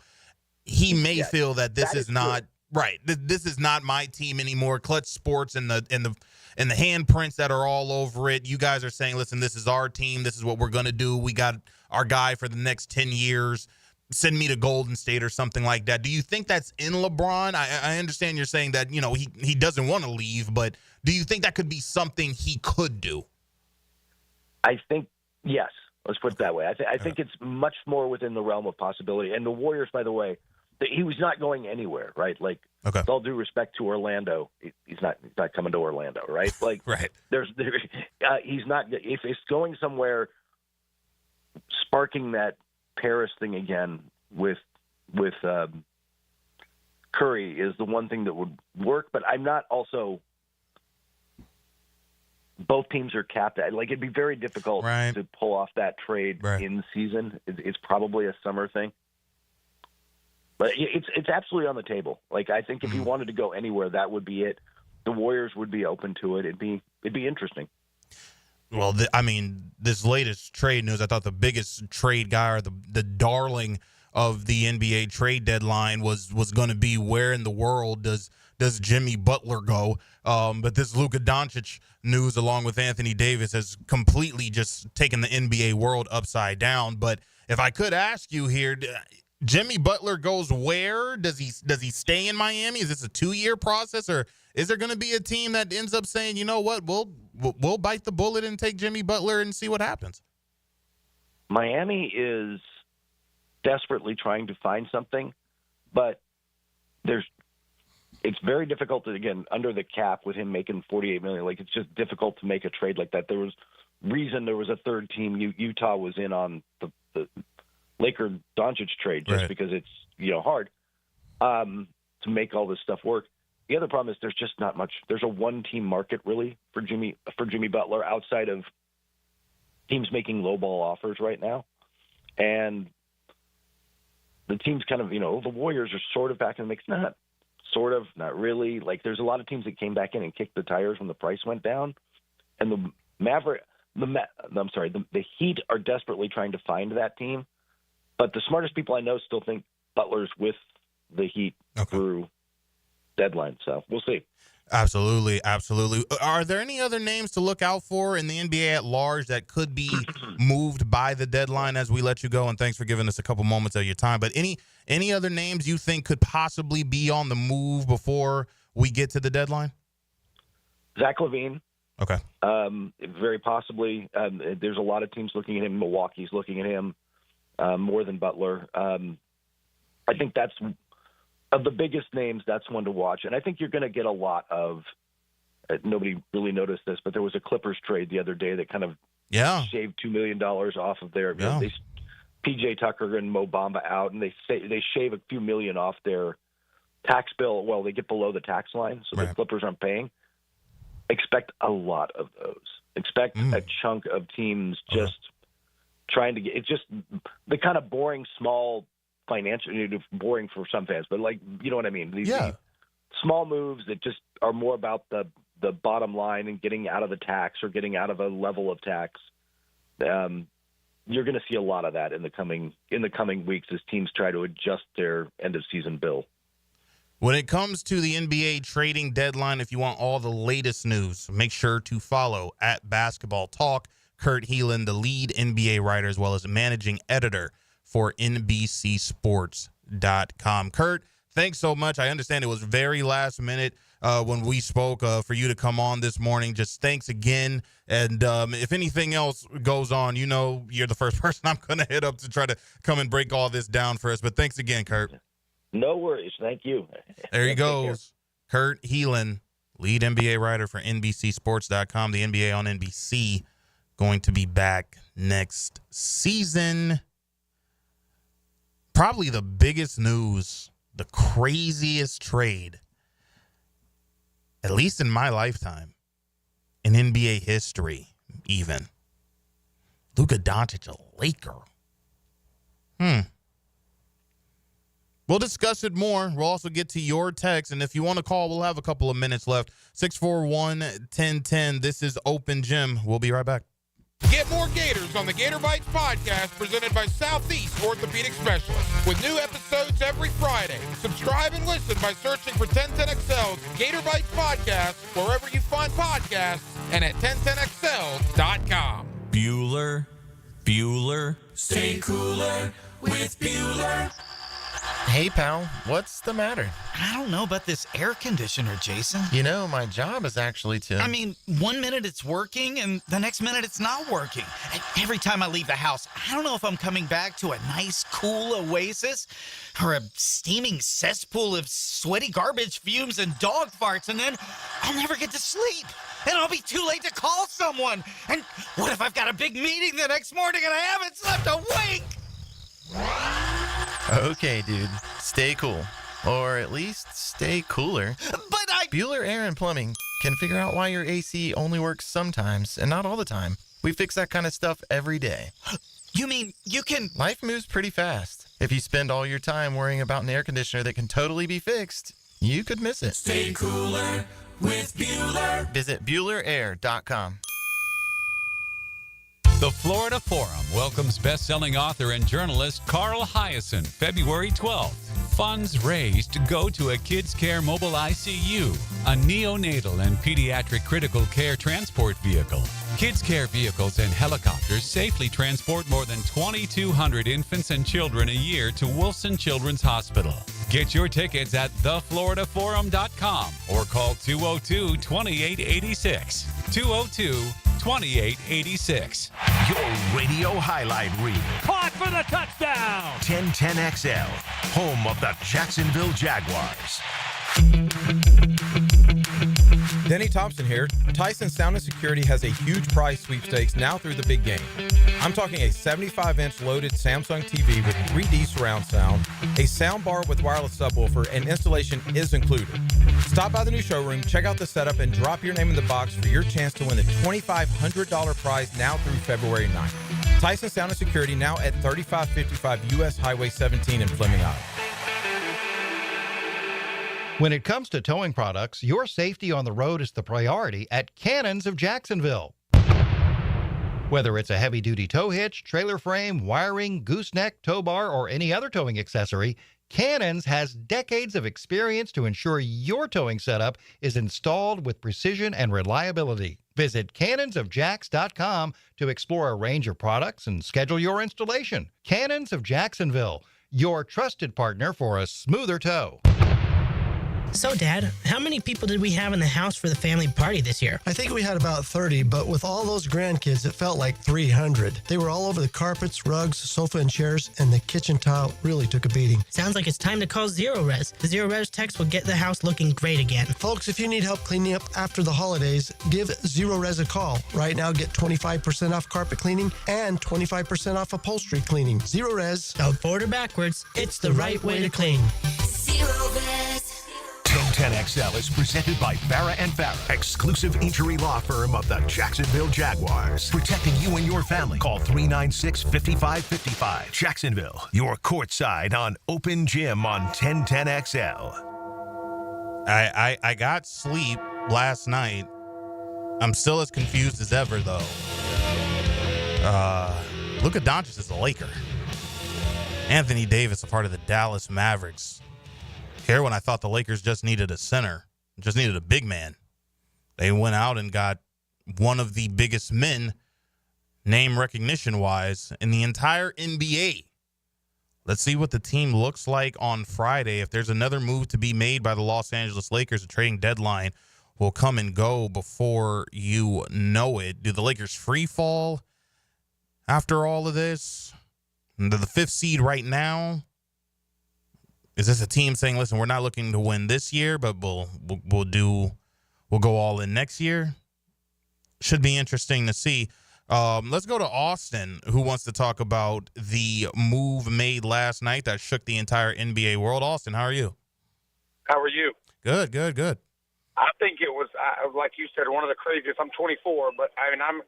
he may feel that this is not right. This is not my team anymore. Clutch Sports and the handprints that are all over it. You guys are saying, listen, this is our team. This is what we're going to do. We got our guy for the next 10 years. Send me to Golden State or something like that. Do you think that's in LeBron? I understand you're saying that, he doesn't want to leave, but do you think that could be something he could do? I think, yes. Let's put it that way. I think it's much more within the realm of possibility. And the Warriors, by the way, he was not going anywhere, right? Like, with all due respect to Orlando, he's not coming to Orlando, right? Like, right. He's not. If it's going somewhere, sparking that Paris thing again with Curry is the one thing that would work. But I'm not also. Both teams are capped. Like, it'd be very difficult to pull off that trade in season. It's probably a summer thing. But it's absolutely on the table. Like, I think if he wanted to go anywhere, that would be it. The Warriors would be open to it. It'd be interesting. Well, this latest trade news, I thought the biggest trade guy, or the darling of the NBA trade deadline was going to be, where in the world does Jimmy Butler go? But this Luka Doncic news, along with Anthony Davis, has completely just taken the NBA world upside down. But if I could ask you here, Jimmy Butler goes where? Does he stay in Miami? Is this a 2-year process, or is there going to be a team that ends up saying, you know what, we'll bite the bullet and take Jimmy Butler and see what happens? Miami is desperately trying to find something, but it's very difficult to, again, under the cap with him making $48 million. Like, it's just difficult to make a trade like that. There was a third team. Utah was in on the Laker Doncic trade just because it's hard to make all this stuff work. The other problem is there's just not much. There's a one-team market really for Jimmy Butler outside of teams making lowball offers right now, and the teams kind of the Warriors are sort of back in the mix. Not sort of, not really. Like, there's a lot of teams that came back in and kicked the tires when the price went down, and the Heat are desperately trying to find that team. But the smartest people I know still think Butler's with the Heat through deadline. So we'll see. Absolutely. Are there any other names to look out for in the NBA at large that could be moved by the deadline as we let you go? And thanks for giving us a couple moments of your time. But any other names you think could possibly be on the move before we get to the deadline? Zach LaVine. Okay. Very possibly. There's a lot of teams looking at him. Milwaukee's looking at him. More than Butler. I think that's of the biggest names. That's one to watch, and I think you're going to get a lot of. Nobody really noticed this, but there was a Clippers trade the other day that kind of shaved $2 million off of their. They PJ Tucker and Mo Bamba out, and they shave a few million off their tax bill. Well, they get below the tax line, so the Clippers aren't paying. expect a lot of those. Expect a chunk of teams just trying to get – it's just the kind of boring, small financial – boring for some fans, but like, you know what I mean? These small moves that just are more about the bottom line and getting out of the tax or getting out of a level of tax. You're going to see a lot of that in the coming weeks as teams try to adjust their end-of-season bill. When it comes to the NBA trading deadline, if you want all the latest news, make sure to follow at Basketball Talk. Kurt Heelan, the lead NBA writer, as well as managing editor for NBCSports.com. Kurt, thanks so much. I understand it was very last minute when we spoke for you to come on this morning. Just thanks again. And if anything else goes on, you know you're the first person I'm going to hit up to try to come and break all this down for us. But thanks again, Kurt. No worries. Thank you. There he goes. Kurt Heelan, lead NBA writer for NBCSports.com. The NBA on NBC going to be back next season. Probably the biggest news, the craziest trade, at least in my lifetime, in NBA history even. Luka Doncic, a Laker. We'll discuss it more. We'll also get to your text. And if you want to call, we'll have a couple of minutes left. 641-1010. This is Open Gym. We'll be right back. Get more Gators on the Gator Bites podcast presented by Southeast Orthopedic Specialists with new episodes every Friday. Subscribe and listen by searching for 1010XL's Gator Bites podcast wherever you find podcasts and at 1010XL.com. Bueller. Stay cooler with Bueller. Hey, pal, what's the matter? I don't know about this air conditioner, Jason. You know, my job is actually to... I mean, 1 minute it's working, and the next minute it's not working. And every time I leave the house, I don't know if I'm coming back to a nice, cool oasis or a steaming cesspool of sweaty garbage fumes and dog farts, and then I'll never get to sleep. And I'll be too late to call someone. And what if I've got a big meeting the next morning and I haven't slept a wink? Okay, dude. Stay cool. Or at least stay cooler. But Bueller Air and Plumbing can figure out why your AC only works sometimes and not all the time. We fix that kind of stuff every day. You mean you can... Life moves pretty fast. If you spend all your time worrying about an air conditioner that can totally be fixed, you could miss it. Stay cooler with Bueller. Visit BuellerAir.com. The Florida Forum welcomes best-selling author and journalist Carl Hiaasen, February 12th. Funds raised go to a Kids Care Mobile ICU, a neonatal and pediatric critical care transport vehicle. Kids Care vehicles and helicopters safely transport more than 2,200 infants and children a year to Wilson Children's Hospital. Get your tickets at thefloridaforum.com or call 202-2886. 202-2886. Your radio highlight reel. Caught for the touchdown. 1010XL, home of the Jacksonville Jaguars. Denny Thompson here. Tyson Sound and Security has a huge prize sweepstakes now through the big game. I'm talking a 75-inch loaded Samsung TV with 3D surround sound, a sound bar with wireless subwoofer, and installation is included. Stop by the new showroom, check out the setup, and drop your name in the box for your chance to win the $2,500 prize now through February 9th. Tyson Sound and Security now at 3555 U.S. Highway 17 in Fleming, Iowa. When it comes to towing products, your safety on the road is the priority at Cannons of Jacksonville. Whether it's a heavy-duty tow hitch, trailer frame, wiring, gooseneck, tow bar, or any other towing accessory, Cannons has decades of experience to ensure your towing setup is installed with precision and reliability. Visit cannonsofjax.com to explore a range of products and schedule your installation. Cannons of Jacksonville, your trusted partner for a smoother tow. So, Dad, how many people did we have in the house for the family party this year? I think we had about 30, but with all those grandkids, it felt like 300. They were all over the carpets, rugs, sofa, and chairs, and the kitchen tile really took a beating. Sounds like it's time to call Zero Res. The Zero Res text will get the house looking great again. Folks, if you need help cleaning up after the holidays, give Zero Res a call. Right now, get 25% off carpet cleaning and 25% off upholstery cleaning. Zero Res. Spelled forward or backwards, it's the right way to clean. Zero Res. 1010XL is presented by Farrah & Farrah, exclusive injury law firm of the Jacksonville Jaguars. Protecting you and your family. Call 396-5555. Jacksonville, your courtside on Open Gym on 1010XL. I got sleep last night. I'm still as confused as ever, though. Luka Doncic is a Laker. Anthony Davis, a part of the Dallas Mavericks. Here when I thought the Lakers just needed a center, just needed a big man. They went out and got one of the biggest men, name recognition-wise, in the entire NBA. Let's see what the team looks like on Friday. If there's another move to be made by the Los Angeles Lakers, the trading deadline will come and go before you know it. Do the Lakers free fall after all of this? They're the 5th seed right now. Is this a team saying, listen, we're not looking to win this year, but we'll go all in next year? Should be interesting to see. Let's go to Austin, who wants to talk about the move made last night that shook the entire NBA world. Austin, how are you? How are you? Good. I think it was, like you said, one of the craziest. I'm 24, but I mean, I'm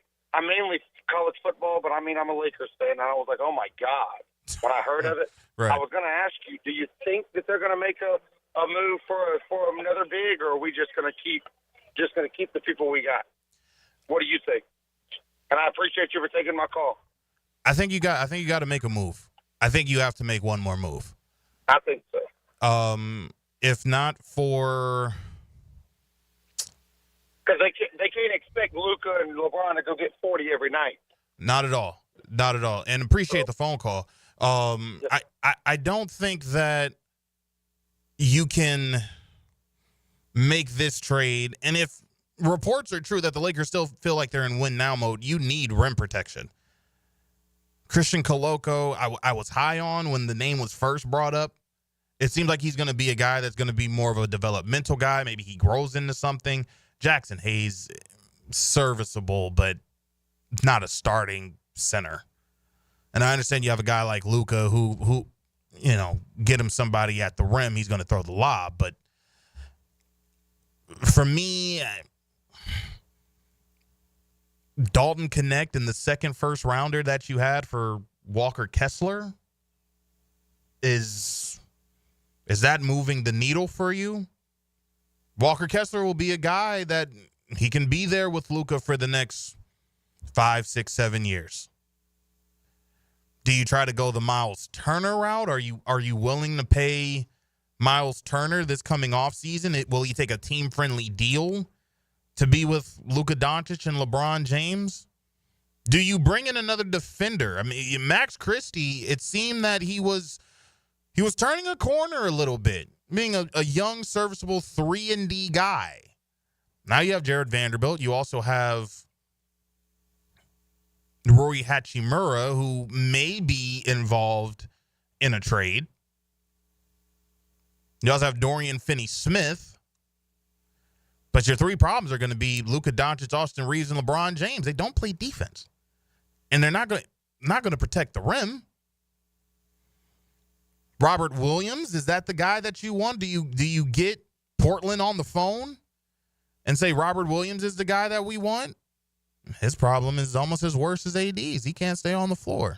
mainly college football, but I mean, I'm a Lakers fan, and I was like, oh my God, when I heard of it. Right. I was going to ask you, do you think that they're going to make a move for another big, or are we just going to keep the people we got? What do you think? And I appreciate you for taking my call. I think you got to make a move. I think you have to make one more move. I think so. If not for, because they can't expect Luka and LeBron to go get 40 every night. Not at all. And appreciate the phone call. I don't think that you can make this trade. And if reports are true that the Lakers still feel like they're in win now mode, you need rim protection. Christian Koloko, I was high on when the name was first brought up. It seems like he's going to be a guy that's going to be more of a developmental guy. Maybe he grows into something. Jackson Hayes, serviceable, but not a starting center. And I understand you have a guy like Luka who get him somebody at the rim, he's going to throw the lob. But for me, Dalton Connect in the second first rounder that you had for Walker Kessler, is that moving the needle for you? Walker Kessler will be a guy that he can be there with Luka for the next 5, 6, 7 years. Do you try to go the Miles Turner route? Are you willing to pay Miles Turner this coming off season? Will you take a team-friendly deal to be with Luka Doncic and LeBron James? Do you bring in another defender? I mean, Max Christie, it seemed that he was turning a corner a little bit, being a young, serviceable 3-and-D guy. Now you have Jared Vanderbilt. You also have Rui Hachimura, who may be involved in a trade. You also have Dorian Finney-Smith. But your three problems are going to be Luka Doncic, Austin Reeves, and LeBron James. They don't play defense. And they're not going to protect the rim. Robert Williams, is that the guy that you want? Do you get Portland on the phone and say Robert Williams is the guy that we want? His problem is almost as worse as AD's. He can't stay on the floor.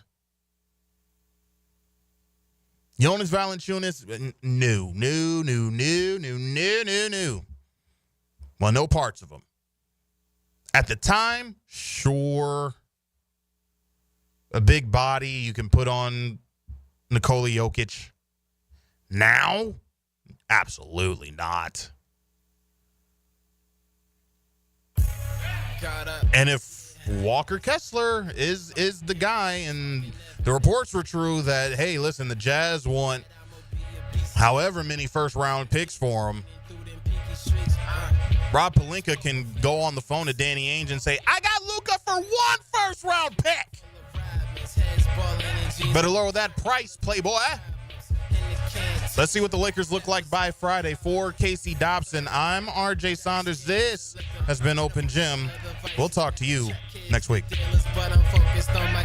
Jonas Valanciunas, no. Well, no parts of him. At the time, sure. A big body you can put on Nikola Jokic. Now, absolutely not. And if Walker Kessler is the guy, and the reports were true that, hey, listen, the Jazz want however many first-round picks for him, Rob Pelinka can go on the phone to Danny Ainge and say, I got Luka for 1 first-round pick. Better lower that price, playboy. Let's see what the Lakers look like by Friday. For Casey Dobson, I'm RJ Saunders. This has been Open Gym. We'll talk to you next week. But I'm focused on my